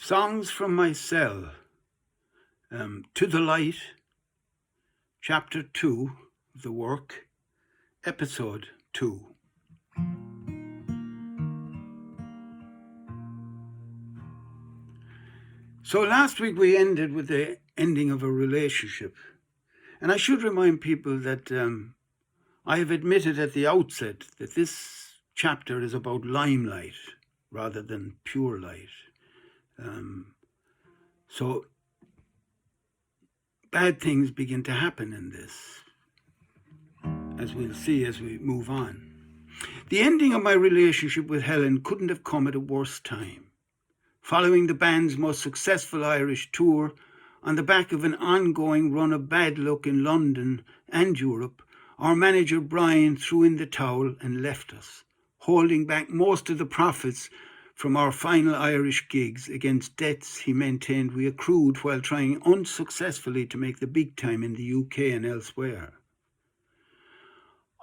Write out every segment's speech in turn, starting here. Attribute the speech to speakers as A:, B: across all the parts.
A: Songs from My Cell, To the Light, Chapter 2 of the work, Episode 2. So last week we ended with the ending of a relationship. And I should remind people that I have admitted at the outset that this chapter is about limelight rather than pure light. So bad things begin to happen in this, as we'll see as we move on. The ending of my relationship with Helen couldn't have come at a worse time. Following the band's most successful Irish tour, on the back of an ongoing run of bad luck in London and Europe, our manager Brian threw in the towel and left us, holding back most of the profits from our final Irish gigs against debts he maintained we accrued while trying unsuccessfully to make the big time in the UK and elsewhere.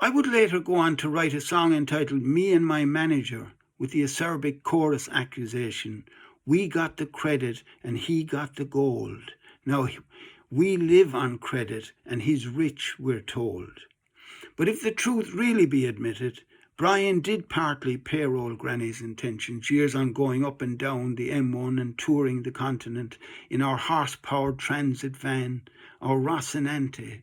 A: I would later go on to write a song entitled Me and My Manager, with the acerbic chorus accusation, "We got the credit and he got the gold. Now we live on credit and he's rich, we're told." But if the truth really be admitted, Brian did partly payroll Granny's Intentions, years on going up and down the M1 and touring the continent in our horse-powered transit van, our Rocinante,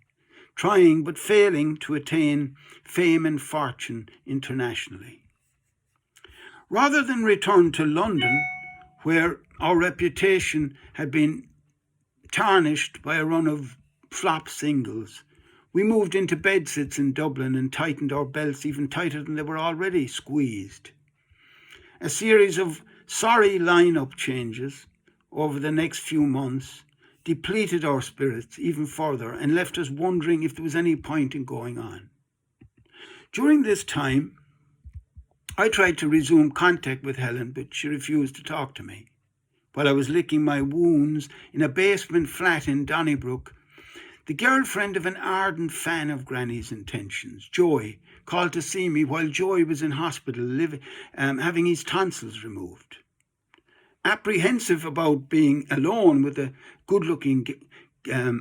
A: trying but failing to attain fame and fortune internationally. Rather than return to London, where our reputation had been tarnished by a run of flop singles, we moved into bedsits in Dublin and tightened our belts even tighter than they were already squeezed. A series of sorry line-up changes over the next few months depleted our spirits even further and left us wondering if there was any point in going on. During this time, I tried to resume contact with Helen, but she refused to talk to me. While I was licking my wounds in a basement flat in Donnybrook, the girlfriend of an ardent fan of Granny's Intentions, Joy, called to see me while Joy was in hospital having his tonsils removed. Apprehensive about being alone with a good-looking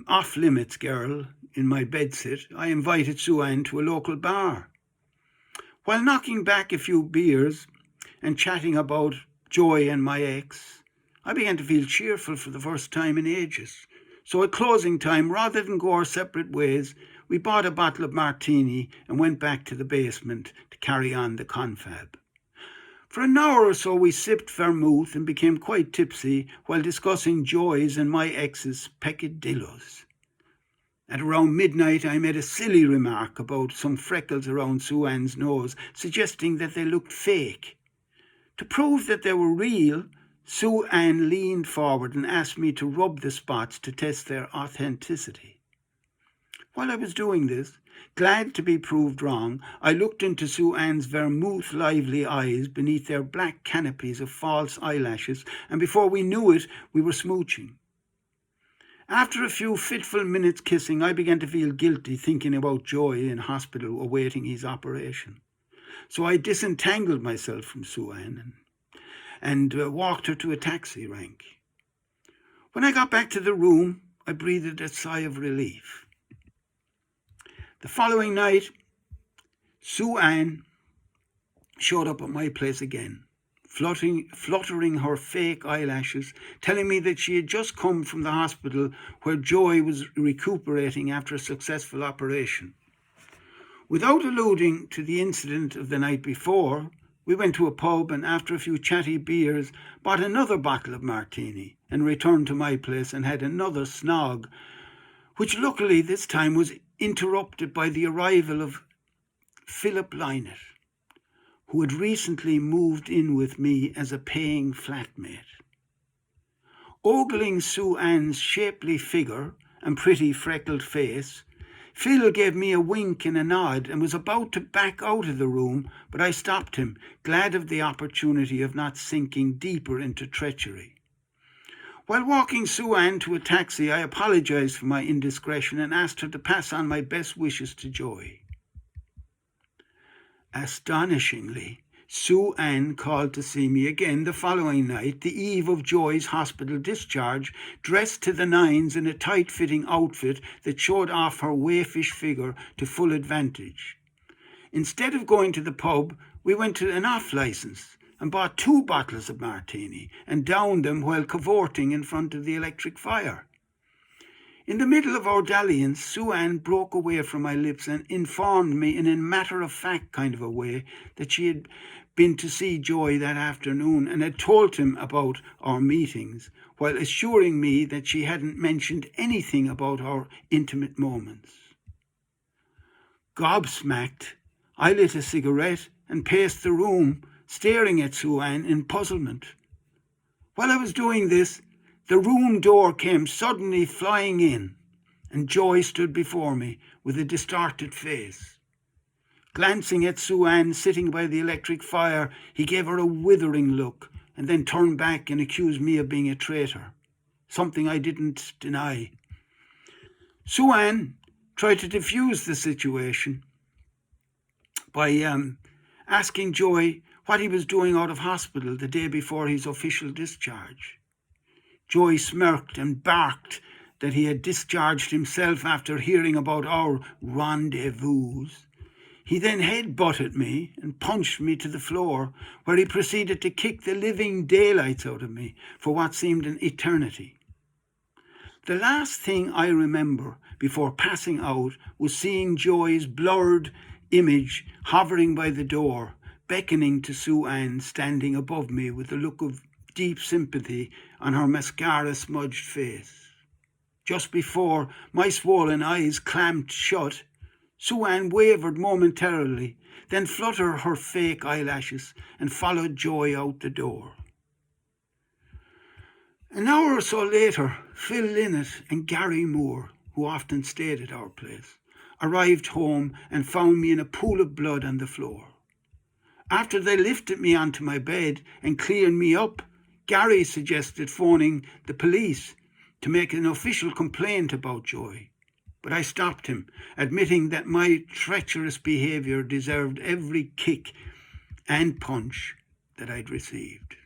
A: off-limits girl in my bedsit, I invited Sue Ann to a local bar. While knocking back a few beers and chatting about Joy and my ex, I began to feel cheerful for the first time in ages. So at closing time, rather than go our separate ways, we bought a bottle of martini and went back to the basement to carry on the confab. For an hour or so we sipped vermouth and became quite tipsy while discussing Joy's and my ex's peccadillos. At around midnight I made a silly remark about some freckles around Sue Ann's nose, suggesting that they looked fake. To prove that they were real, Sue Ann leaned forward and asked me to rub the spots to test their authenticity. While I was doing this, glad to be proved wrong, I looked into Sue Ann's vermouth lively eyes beneath their black canopies of false eyelashes, and before we knew it, we were smooching. After a few fitful minutes kissing, I began to feel guilty thinking about Joy in hospital awaiting his operation. So I disentangled myself from Sue Ann and walked her to a taxi rank. When I got back to the room, I breathed a sigh of relief. The following night, Sue Ann showed up at my place again, fluttering her fake eyelashes, telling me that she had just come from the hospital where Joy was recuperating after a successful operation. Without alluding to the incident of the night before, we went to a pub and after a few chatty beers bought another bottle of martini and returned to my place and had another snog, which luckily this time was interrupted by the arrival of Philip Lynott, who had recently moved in with me as a paying flatmate. Ogling Sue Ann's shapely figure and pretty freckled face, Phil gave me a wink and a nod and was about to back out of the room, but I stopped him, glad of the opportunity of not sinking deeper into treachery. While walking Sue Ann to a taxi, I apologised for my indiscretion and asked her to pass on my best wishes to Joy. Astonishingly, Sue Ann called to see me again the following night, the eve of Joy's hospital discharge, dressed to the nines in a tight-fitting outfit that showed off her waifish figure to full advantage. Instead of going to the pub, we went to an off-licence and bought 2 bottles of martini and downed them while cavorting in front of the electric fire. In the middle of our dalliance, Sue Ann broke away from my lips and informed me in a matter-of-fact kind of a way that she had been to see Joy that afternoon and had told him about our meetings, while assuring me that she hadn't mentioned anything about our intimate moments. Gobsmacked, I lit a cigarette and paced the room, staring at Sue Ann in puzzlement. While I was doing this, the room door came suddenly flying in, and Joy stood before me with a distorted face. Glancing at Sue Ann sitting by the electric fire, he gave her a withering look and then turned back and accused me of being a traitor, something I didn't deny. Sue Ann tried to defuse the situation by asking Joy what he was doing out of hospital the day before his official discharge. Joy smirked and barked that he had discharged himself after hearing about our rendezvous. He then head-butted me and punched me to the floor, where he proceeded to kick the living daylights out of me for what seemed an eternity. The last thing I remember before passing out was seeing Joy's blurred image hovering by the door, beckoning to Sue Ann standing above me with a look of deep sympathy on her mascara-smudged face. Just before my swollen eyes clamped shut, Sue Ann wavered momentarily, then fluttered her fake eyelashes and followed Joy out the door. An hour or so later, Phil Linnett and Gary Moore, who often stayed at our place, arrived home and found me in a pool of blood on the floor. After they lifted me onto my bed and cleared me up, Gary suggested phoning the police to make an official complaint about Joy. But I stopped him, admitting that my treacherous behaviour deserved every kick and punch that I'd received.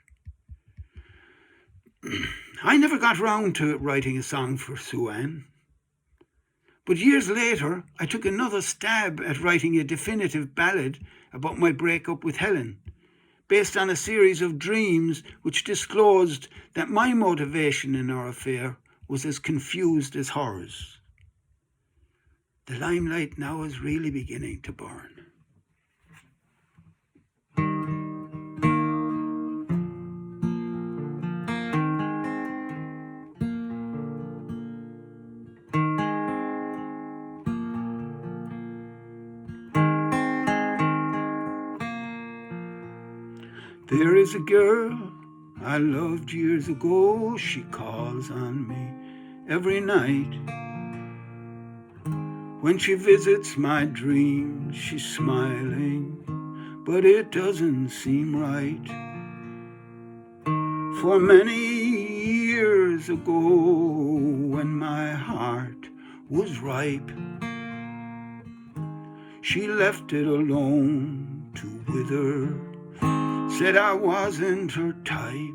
A: I never got round to writing a song for Sue Ann. But years later, I took another stab at writing a definitive ballad about my breakup with Helen, based on a series of dreams which disclosed that my motivation in our affair was as confused as hers. The limelight now is really beginning to burn. There is a girl I loved years ago. She calls on me every night. When she visits my dreams, she's smiling, but it doesn't seem right. For many years ago, when my heart was ripe, she left it alone to wither. Said I wasn't her type.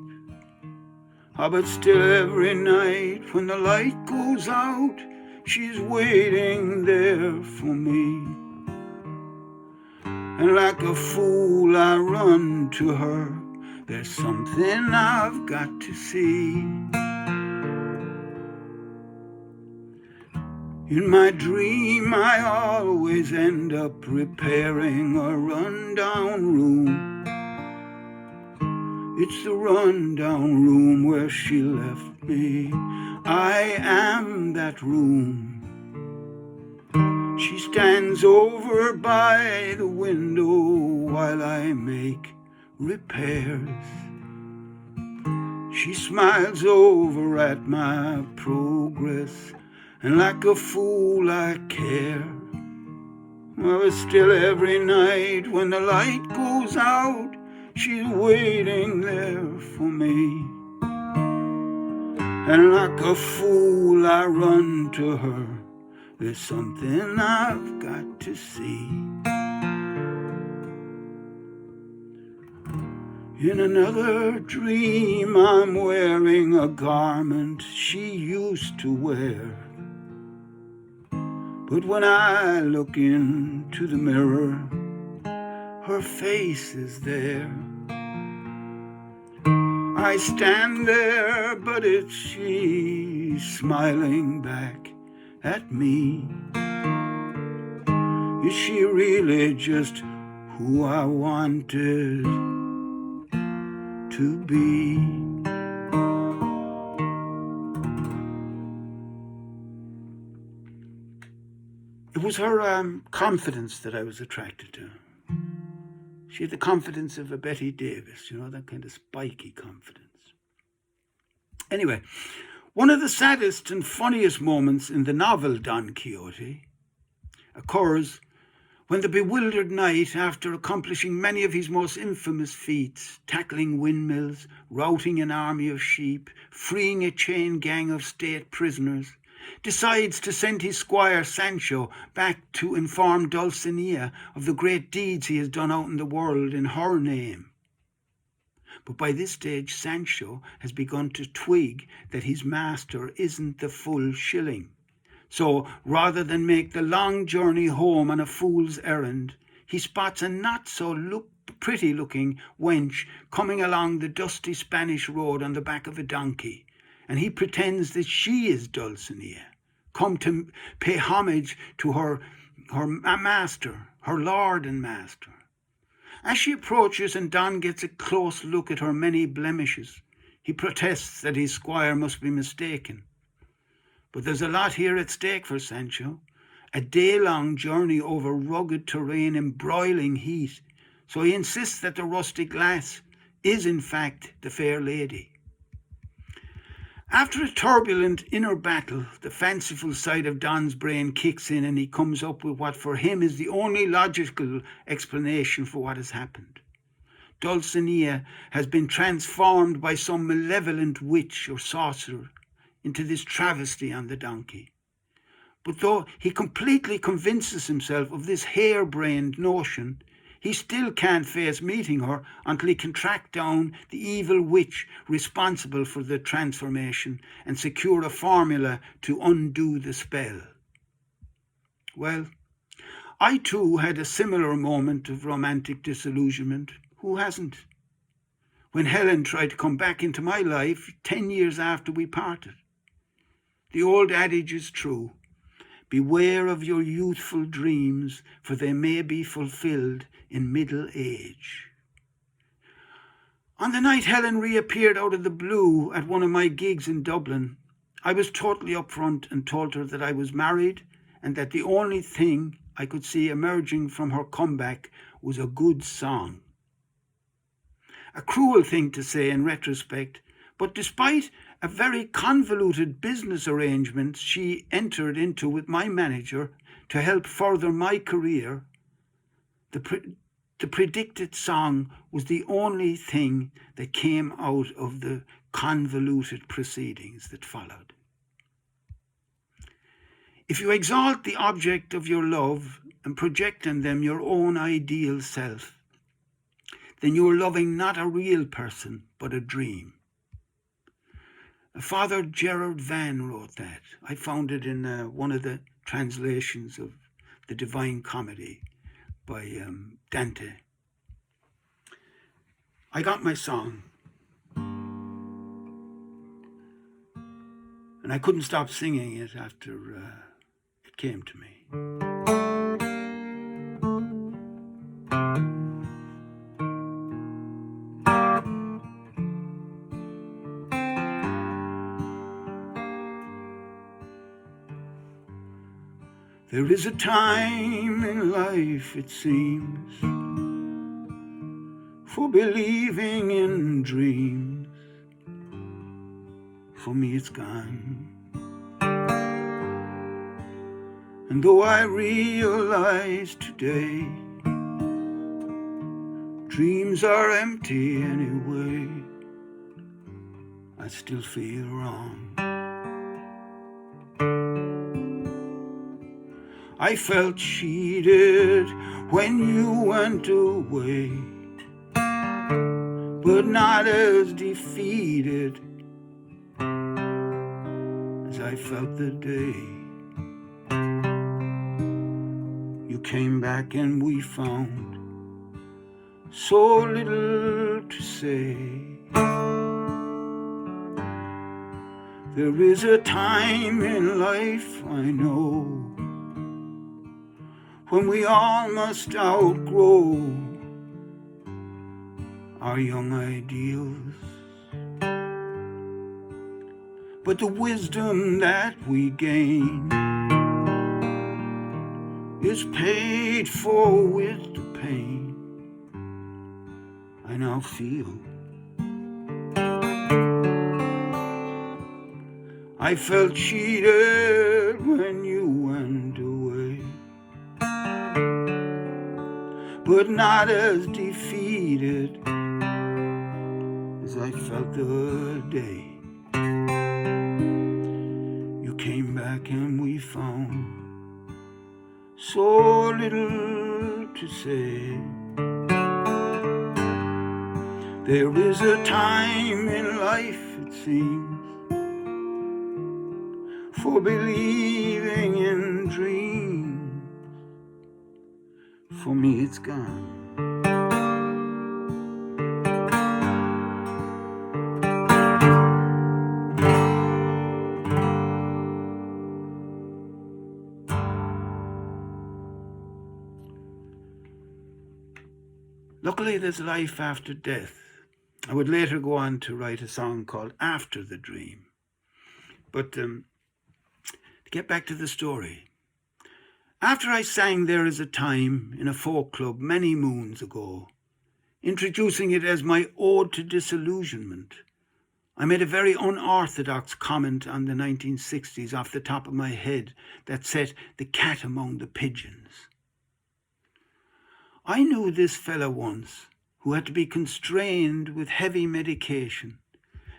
A: But still every night when the light goes out, she's waiting there for me. And like a fool I run to her. There's something I've got to see. In my dream I always end up repairing a rundown room. It's the rundown room where she left me. I am that room. She stands over by the window while I make repairs. She smiles over at my progress, and like a fool I care. Well, still every night when the light goes out, she's waiting there for me. And like a fool I run to her. There's something I've got to see. In another dream I'm wearing a garment she used to wear. But when I look into the mirror, her face is there. I stand there, but it's she smiling back at me. Is she really just who I wanted to be? It was her confidence that I was attracted to. She had the confidence of a Betty Davis, that kind of spiky confidence. Anyway, one of the saddest and funniest moments in the novel Don Quixote occurs when the bewildered knight, after accomplishing many of his most infamous feats, tackling windmills, routing an army of sheep, freeing a chain gang of state prisoners, decides to send his squire Sancho back to inform Dulcinea of the great deeds he has done out in the world in her name. But by this stage, Sancho has begun to twig that his master isn't the full shilling. So rather than make the long journey home on a fool's errand, he spots a not-so-pretty-looking wench coming along the dusty Spanish road on the back of a donkey, and he pretends that she is Dulcinea, come to pay homage to her master, her lord and master. As she approaches and Don gets a close look at her many blemishes, he protests that his squire must be mistaken. But there's a lot here at stake for Sancho, a day-long journey over rugged terrain in broiling heat, so he insists that the rustic lass is in fact the fair lady. After a turbulent inner battle, the fanciful side of Don's brain kicks in and he comes up with what for him is the only logical explanation for what has happened. Dulcinea has been transformed by some malevolent witch or sorcerer into this travesty on the donkey. But though he completely convinces himself of this harebrained notion, he still can't face meeting her until he can track down the evil witch responsible for the transformation and secure a formula to undo the spell. Well, I too had a similar moment of romantic disillusionment. Who hasn't? When Helen tried to come back into my life 10 years after we parted. The old adage is true. Beware of your youthful dreams, for they may be fulfilled in middle age. On the night Helen reappeared out of the blue at one of my gigs in Dublin, I was totally upfront and told her that I was married and that the only thing I could see emerging from her comeback was a good song. A cruel thing to say in retrospect, but despite a very convoluted business arrangement she entered into with my manager to help further my career, the predicted song was the only thing that came out of the convoluted proceedings that followed. If you exalt the object of your love and project on them your own ideal self, then you are loving not a real person, but a dream. Father Gerard Van wrote that. I found it in one of the translations of the Divine Comedy by Dante. I got my song, and I couldn't stop singing it after it came to me. There is a time in life, it seems, for believing in dreams. For me it's gone. And though I realize today dreams are empty anyway, I still feel wrong. I felt cheated when you went away. but not as defeated as I felt the day you came back and we found so little to say. There is a time in life, I know, when we all must outgrow our young ideals. But the wisdom that we gain is paid for with the pain I now feel. I felt cheated when you went away, but not as defeated as I felt the day you came back and we found so little to say. There is a time in life, it seems, for believing in dreams. For me it's gone. Luckily there's life after death. I would later go on to write a song called After the Dream. But to get back to the story, after I sang There Is a Time in a folk club many moons ago, introducing it as my ode to disillusionment, I made a very unorthodox comment on the 1960s off the top of my head that set the cat among the pigeons. I knew this fella once who had to be constrained with heavy medication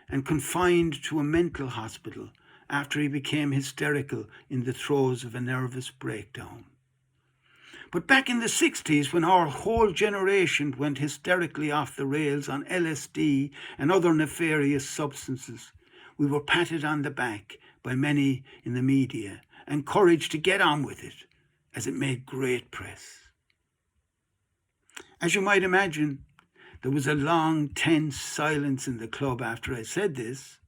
A: and confined to a mental hospital after he became hysterical in the throes of a nervous breakdown. But back in the 60s, when our whole generation went hysterically off the rails on LSD and other nefarious substances, we were patted on the back by many in the media, encouraged to get on with it, as it made great press. As you might imagine, there was a long, tense silence in the club after I said this,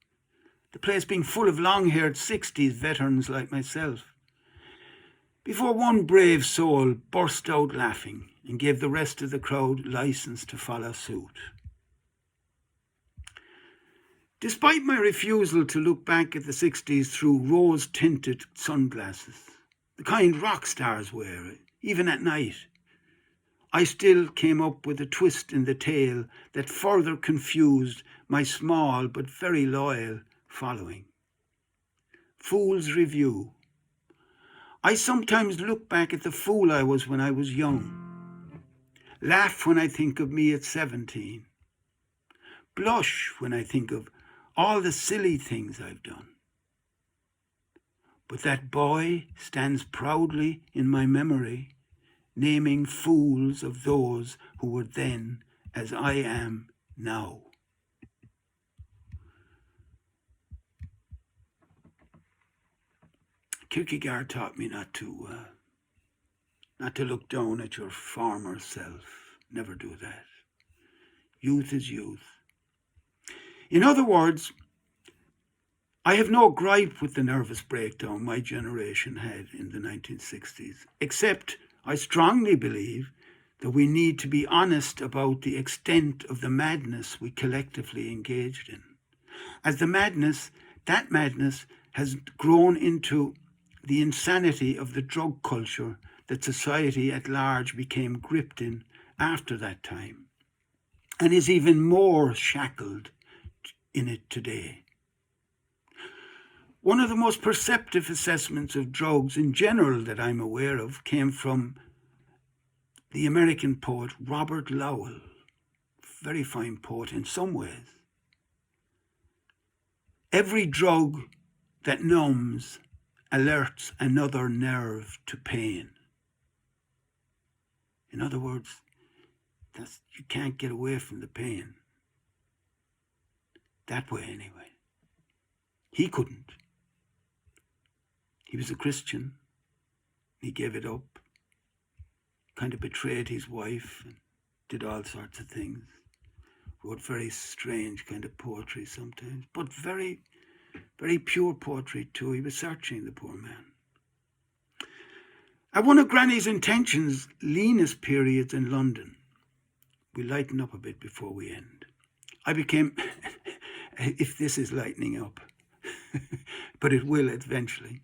A: the place being full of long-haired 60s veterans like myself, before one brave soul burst out laughing and gave the rest of the crowd license to follow suit. Despite my refusal to look back at the 60s through rose-tinted sunglasses, the kind rock stars wear, even at night, I still came up with a twist in the tale that further confused my small but very loyal following. Fool's Review. I sometimes look back at the fool I was when I was young, laugh when I think of me at 17, blush when I think of all the silly things I've done. But that boy stands proudly in my memory, naming fools of those who were then as I am now. Kierkegaard taught me not to look down at your former self. Never do that. Youth is youth. In other words, I have no gripe with the nervous breakdown my generation had in the 1960s, except I strongly believe that we need to be honest about the extent of the madness we collectively engaged in. As that madness has grown into the insanity of the drug culture that society at large became gripped in after that time, and is even more shackled in it today. One of the most perceptive assessments of drugs in general that I'm aware of came from the American poet Robert Lowell, very fine poet in some ways. Every drug that numbs alerts another nerve to pain. In other words, you can't get away from the pain. that way anyway. He couldn't. He was a Christian. He gave it up, kind of betrayed his wife and did all sorts of things. Wrote very strange kind of poetry sometimes, but very, very pure poetry too. He was searching, the poor man. At one of Granny's Intentions' leanest periods in London, we lighten up a bit before we end. I became, if this is lightening up, but it will eventually,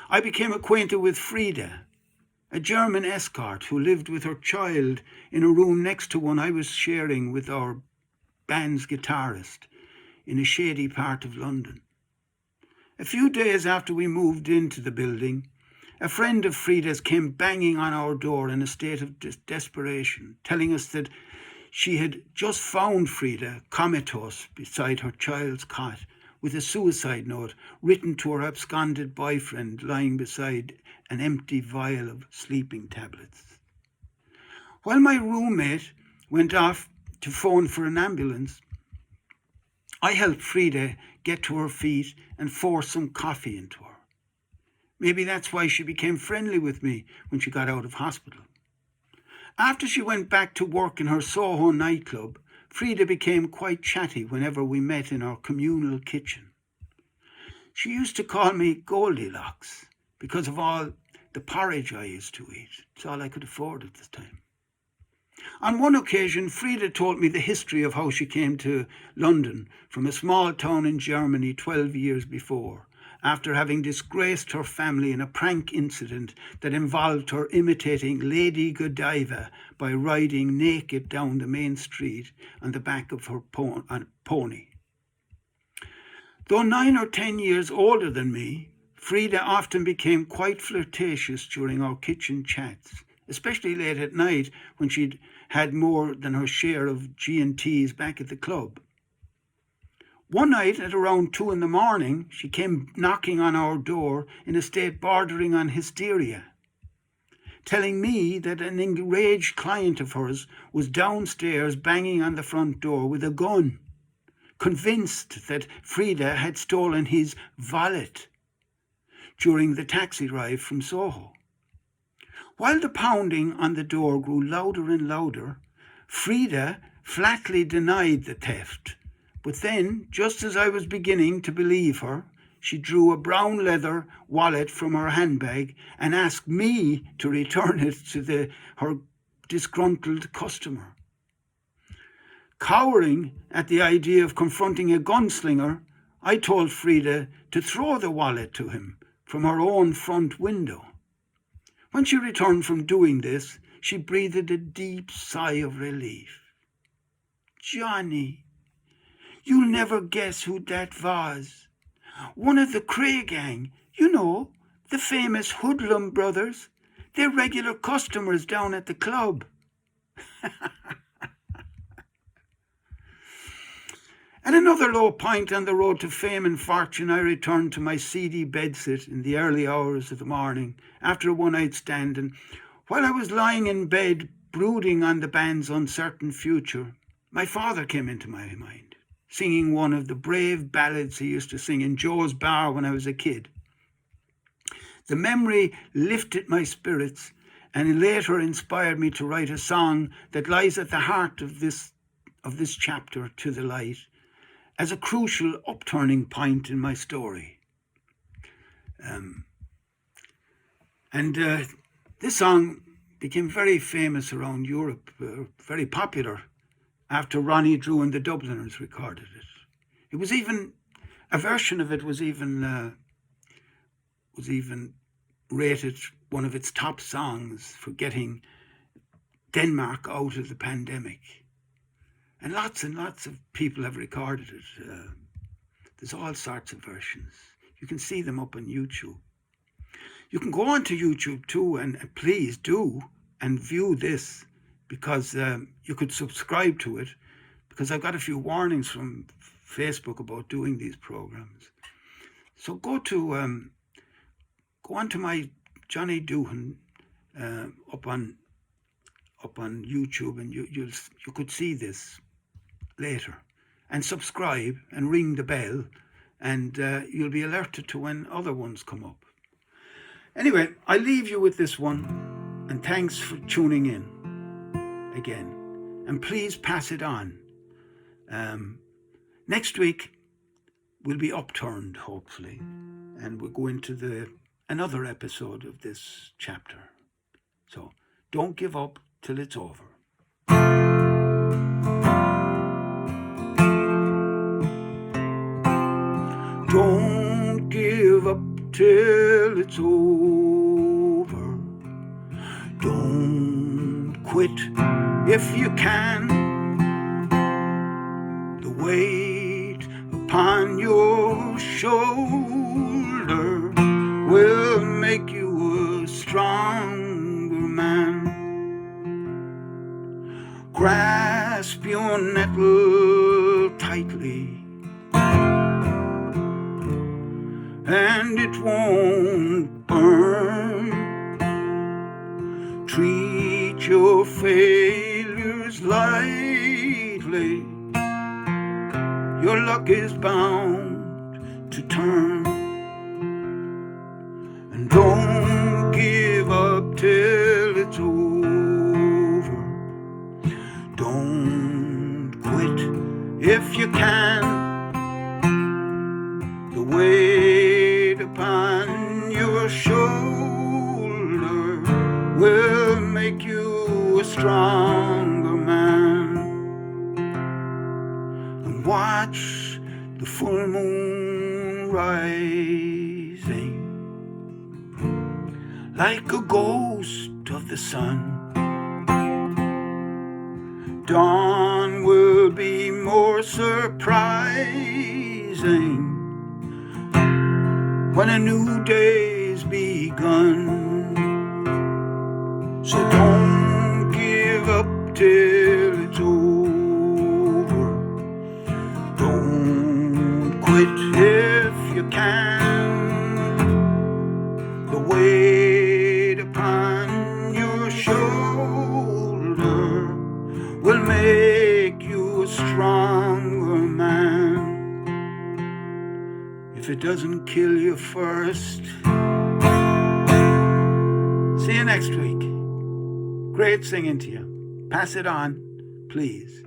A: I became acquainted with Frida, a German escort who lived with her child in a room next to one I was sharing with our band's guitarist in a shady part of London. A few days after we moved into the building, a friend of Frida's came banging on our door in a state of desperation, telling us that she had just found Frida comatose beside her child's cot with a suicide note written to her absconded boyfriend lying beside an empty vial of sleeping tablets. While my roommate went off to phone for an ambulance, I helped Frida get to her feet and force some coffee into her. Maybe that's why she became friendly with me when she got out of hospital. After she went back to work in her Soho nightclub, Frida became quite chatty whenever we met in our communal kitchen. She used to call me Goldilocks because of all the porridge I used to eat. It's all I could afford at the time. On one occasion, Frida told me the history of how she came to London from a small town in Germany 12 years before, after having disgraced her family in a prank incident that involved her imitating Lady Godiva by riding naked down the main street on the back of her pony. Though 9 or 10 years older than me, Frida often became quite flirtatious during our kitchen chats, especially late at night when she'd had more than her share of G&Ts back at the club. One night at around 2 a.m, she came knocking on our door in a state bordering on hysteria, telling me that an enraged client of hers was downstairs banging on the front door with a gun, convinced that Frida had stolen his wallet during the taxi ride from Soho. While the pounding on the door grew louder and louder, Frida flatly denied the theft. But then, just as I was beginning to believe her, she drew a brown leather wallet from her handbag and asked me to return it to her disgruntled customer. Cowering at the idea of confronting a gunslinger, I told Frida to throw the wallet to him from her own front window. When she returned from doing this, she breathed a deep sigh of relief. "Johnny, you'll never guess who that was. One of the Cray gang, you know, the famous Hoodlum brothers. They're regular customers down at the club." At another low point on the road to fame and fortune, I returned to my seedy bedsit in the early hours of the morning after a one-night stand, and while I was lying in bed brooding on the band's uncertain future, my father came into my mind, singing one of the brave ballads he used to sing in Joe's bar when I was a kid. The memory lifted my spirits and later inspired me to write a song that lies at the heart of this chapter, To the Light, as a crucial upturning point in my story. This song became very famous around Europe, very popular, after Ronnie Drew and the Dubliners recorded it. It was even, a version of it was even rated one of its top songs for getting Denmark out of the pandemic. And lots of people have recorded it. There's all sorts of versions. You can see them up on YouTube. You can go onto YouTube too, and please do, and view this, because you could subscribe to it, because I've got a few warnings from Facebook about doing these programs. So go onto my Johnny Doohan up on YouTube, and you could see this later. and subscribe and ring the bell, and you'll be alerted to when other ones come up. Anyway, I leave you with this one, and thanks for tuning in again. And please pass it on. Next week, we'll be upturned, hopefully, and we'll go into another episode of this chapter. So don't give up till it's over. Don't give up till it's over. Don't quit if you can. The weight upon your shoulder will make you a stronger man. Grasp your nettle tightly, and it won't burn. Treat your failures lightly. Your luck is bound to turn. And don't give up till it's over. Don't quit if you can. The weight upon your shoulder will make you a stronger man. And watch the full moon rising like a ghost of the sun. Dawn will be more surprising when a new day's begun. So don't give up till it's over. Don't quit if you can. The weight upon your shoulder will make you a stronger man. If it doesn't kill you first. See you next week. Great singing to you. Pass it on, please.